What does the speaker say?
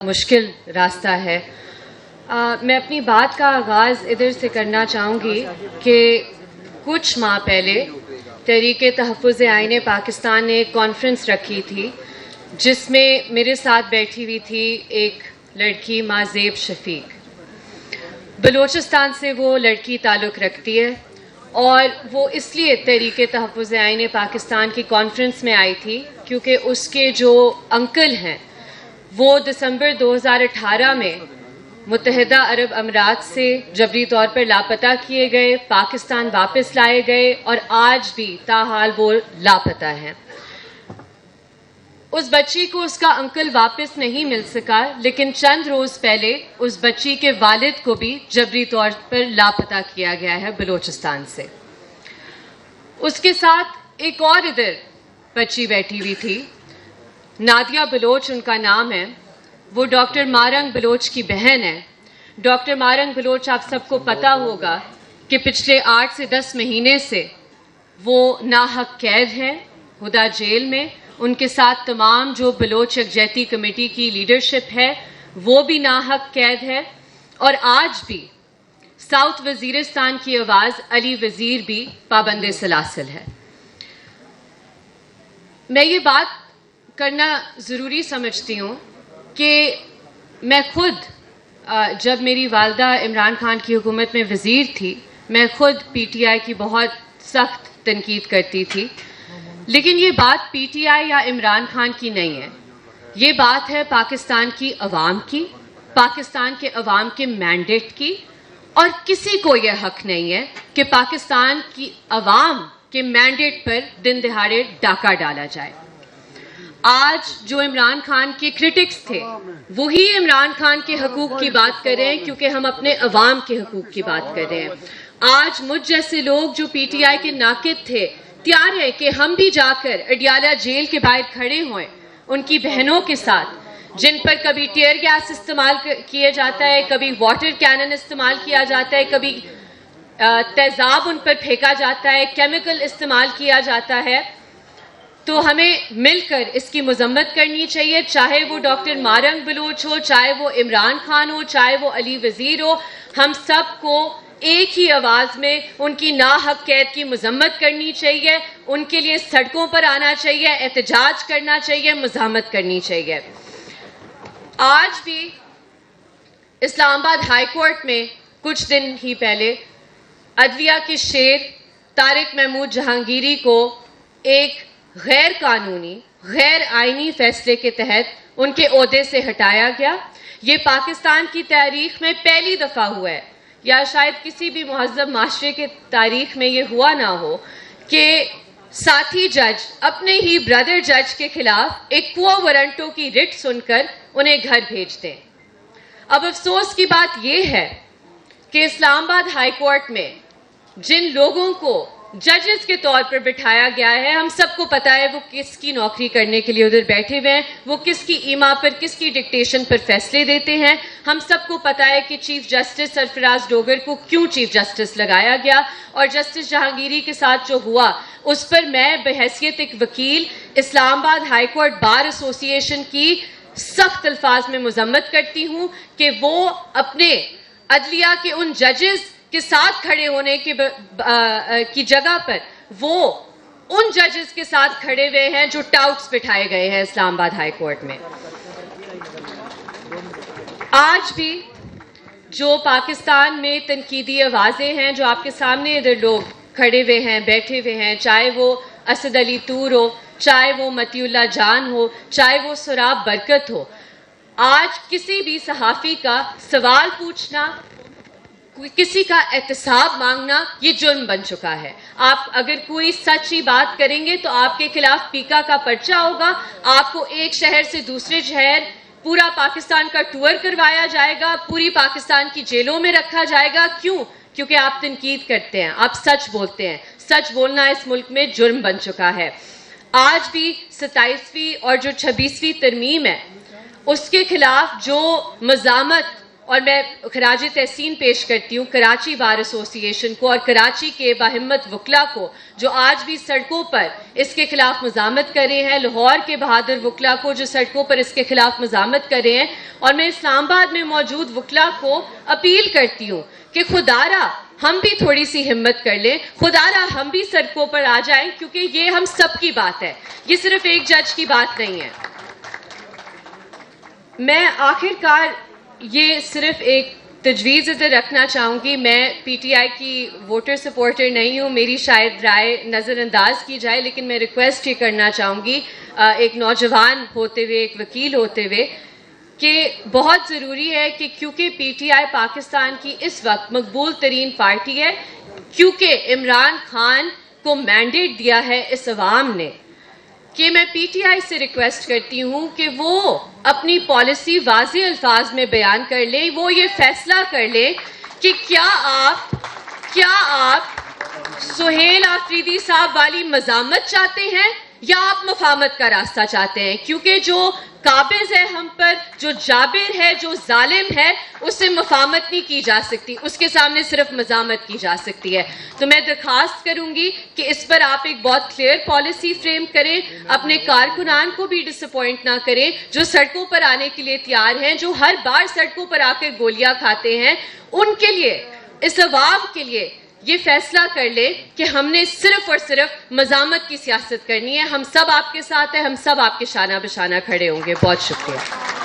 مشکل راستہ ہے۔ میں اپنی بات کا آغاز ادھر سے کرنا چاہوں گی کہ کچھ ماہ پہلے تحریک تحفظ آئین پاکستان نے ایک کانفرنس رکھی تھی جس میں میرے ساتھ بیٹھی ہوئی تھی ایک لڑکی مازیب شفیق۔ بلوچستان سے وہ لڑکی تعلق رکھتی ہے اور وہ اس لیے تحریک تحفظ آئین پاکستان کی کانفرنس میں آئی تھی کیونکہ اس کے جو انکل ہیں وہ دسمبر 2018 میں متحدہ عرب امارات سے جبری طور پر لاپتہ کیے گئے، پاکستان واپس لائے گئے اور آج بھی تاحال وہ لاپتہ ہیں۔ اس بچی کو اس کا انکل واپس نہیں مل سکا، لیکن چند روز پہلے اس بچی کے والد کو بھی جبری طور پر لاپتہ کیا گیا ہے بلوچستان سے۔ اس کے ساتھ ایک اور ادھر بچی بیٹھی ہوئی تھی، نادیہ بلوچ ان کا نام ہے، وہ ڈاکٹر مارنگ بلوچ کی بہن ہے۔ ڈاکٹر مارنگ بلوچ آپ سب کو پتہ ہوگا کہ پچھلے 8 سے 10 مہینے سے وہ ناحق قید ہیں ہدا جیل میں۔ ان کے ساتھ تمام جو بلوچ یکجہتی کمیٹی کی لیڈرشپ ہے وہ بھی ناحق قید ہے، اور آج بھی ساؤتھ وزیرستان کی آواز علی وزیر بھی پابند سلاسل ہے۔ میں یہ بات کرنا ضروری سمجھتی ہوں کہ میں خود جب میری والدہ عمران خان کی حکومت میں وزیر تھی، میں خود پی ٹی آئی کی بہت سخت تنقید کرتی تھی، لیکن یہ بات پی ٹی آئی یا عمران خان کی نہیں ہے، یہ بات ہے پاکستان کی عوام کی، پاکستان کے عوام کے مینڈیٹ کی، اور کسی کو یہ حق نہیں ہے کہ پاکستان کی عوام کے مینڈیٹ پر دن دہاڑے ڈاکہ ڈالا جائے۔ آج جو عمران خان کے کرٹکس تھے وہی عمران خان کے حقوق کی بات کر رہے ہیں کیونکہ ہم اپنے عوام کے حقوق کی بات کر رہے ہیں۔ آج مجھ جیسے لوگ جو پی ٹی آئی کے ناقد تھے تیار ہیں کہ ہم بھی جا کر اڈیالہ جیل کے باہر کھڑے ہوئیں ان کی بہنوں کے ساتھ، جن پر کبھی ٹیئر گیس استعمال کیا جاتا ہے، کبھی واٹر کینن استعمال کیا جاتا ہے، کبھی تیزاب ان پر پھینکا جاتا ہے، کیمیکل استعمال کیا جاتا ہے۔ تو ہمیں مل کر اس کی مذمت کرنی چاہیے، چاہے وہ ڈاکٹر مارنگ بلوچ ہو، چاہے وہ عمران خان ہو، چاہے وہ علی وزیر ہو، ہم سب کو ایک ہی آواز میں ان کی ناحق قید کی مذمت کرنی چاہیے، ان کے لیے سڑکوں پر آنا چاہیے، احتجاج کرنا چاہیے، مزاحمت کرنی چاہیے۔ آج بھی اسلام آباد ہائی کورٹ میں کچھ دن ہی پہلے عدلیہ کے شیر طارق محمود جہانگیری کو ایک غیر قانونی غیر آئینی فیصلے کے تحت ان کے عہدے سے ہٹایا گیا۔ یہ پاکستان کی تاریخ میں پہلی دفعہ ہوا ہے، یا شاید کسی بھی مہذب معاشرے کے تاریخ میں یہ ہوا نہ ہو کہ ساتھی جج اپنے ہی برادر جج کے خلاف ایک کوو وارنٹو کی رٹ سن کر انہیں گھر بھیج دیں۔ اب افسوس کی بات یہ ہے کہ اسلام آباد ہائی کورٹ میں جن لوگوں کو ججز کے طور پر بٹھایا گیا ہے، ہم سب کو پتا ہے وہ کس کی نوکری کرنے کے لیے ادھر بیٹھے ہوئے ہیں، وہ کس کی ایما پر، کس کی ڈکٹیشن پر فیصلے دیتے ہیں۔ ہم سب کو پتا ہے کہ چیف جسٹس سرفراز ڈوگر کو کیوں چیف جسٹس لگایا گیا، اور جسٹس جہانگیری کے ساتھ جو ہوا اس پر میں بحیثیت ایک وکیل اسلام آباد ہائی کورٹ بار ایسوسی ایشن کی سخت الفاظ میں مذمت کرتی ہوں کہ وہ اپنے عدلیہ کے ان ججز کے ساتھ کھڑے ہونے کی جگہ پر وہ ان ججز کے ساتھ کھڑے ہوئے ہیں جو ٹاؤٹس بٹھائے گئے ہیں اسلام آباد ہائی کورٹ میں۔ آج بھی جو پاکستان میں تنقیدی آوازیں ہیں، جو آپ کے سامنے ادھر لوگ کھڑے ہوئے ہیں، بیٹھے ہوئے ہیں، چاہے وہ اسد علی طور ہو، چاہے وہ متی اللہ جان ہو، چاہے وہ سراب برکت ہو، آج کسی بھی صحافی کا سوال پوچھنا، کسی کا احتساب مانگنا یہ جرم بن چکا ہے۔ آپ اگر کوئی سچی بات کریں گے تو آپ کے خلاف پیکا کا پرچہ ہوگا، آپ کو ایک شہر سے دوسرے شہر پورا پاکستان کا ٹور کروایا جائے گا، پوری پاکستان کی جیلوں میں رکھا جائے گا۔ کیوں؟ کیونکہ آپ تنقید کرتے ہیں، آپ سچ بولتے ہیں۔ سچ بولنا اس ملک میں جرم بن چکا ہے۔ آج بھی 27ویں اور جو 26ویں ترمیم ہے اس کے خلاف جو مزاحمت اور میں خراج تحسین پیش کرتی ہوں کراچی بار ایسوسی ایشن کو اور کراچی کے باہمت وکلاء کو جو آج بھی سڑکوں پر اس کے خلاف مزاحمت کر رہے ہیں، لاہور کے بہادر وکلاء کو جو سڑکوں پر اس کے خلاف مزاحمت کر رہے ہیں، اور میں اسلام آباد میں موجود وکلاء کو اپیل کرتی ہوں کہ خدا را ہم بھی تھوڑی سی ہمت کر لیں، خدا را ہم بھی سڑکوں پر آ جائیں، کیونکہ یہ ہم سب کی بات ہے، یہ صرف ایک جج کی بات نہیں ہے۔ میں آخر کار یہ صرف ایک تجویز ادھر رکھنا چاہوں گی، میں پی ٹی آئی کی ووٹر سپورٹر نہیں ہوں، میری شاید رائے نظر انداز کی جائے، لیکن میں ریکویسٹ یہ کرنا چاہوں گی ایک نوجوان ہوتے ہوئے، ایک وکیل ہوتے ہوئے، کہ بہت ضروری ہے کہ کیونکہ پی ٹی آئی پاکستان کی اس وقت مقبول ترین پارٹی ہے، کیونکہ عمران خان کو مینڈیٹ دیا ہے اس عوام نے، کہ میں پی ٹی آئی سے ریکویسٹ کرتی ہوں کہ وہ اپنی پالیسی واضح الفاظ میں بیان کر لیں، وہ یہ فیصلہ کر لیں کہ کیا آپ سہیل آفریدی صاحب والی مزاحمت چاہتے ہیں یا آپ مفاہمت کا راستہ چاہتے ہیں، کیونکہ جو قابض ہے ہم پر، جو جابر ہے، جو ظالم ہے، اس سے مفاہمت نہیں کی جا سکتی، اس کے سامنے صرف مزاحمت کی جا سکتی ہے۔ تو میں درخواست کروں گی کہ اس پر آپ ایک بہت کلیئر پالیسی فریم کریں، اپنے کارکنان کو بھی ڈس اپوائنٹ نہ کریں جو سڑکوں پر آنے کے لیے تیار ہیں، جو ہر بار سڑکوں پر آ کر گولیاں کھاتے ہیں، ان کے لیے، اس عوام کے لیے یہ فیصلہ کر لے کہ ہم نے صرف اور صرف مزاحمت کی سیاست کرنی ہے۔ ہم سب آپ کے ساتھ ہیں، ہم سب آپ کے شانہ بشانہ کھڑے ہوں گے۔ بہت شکریہ۔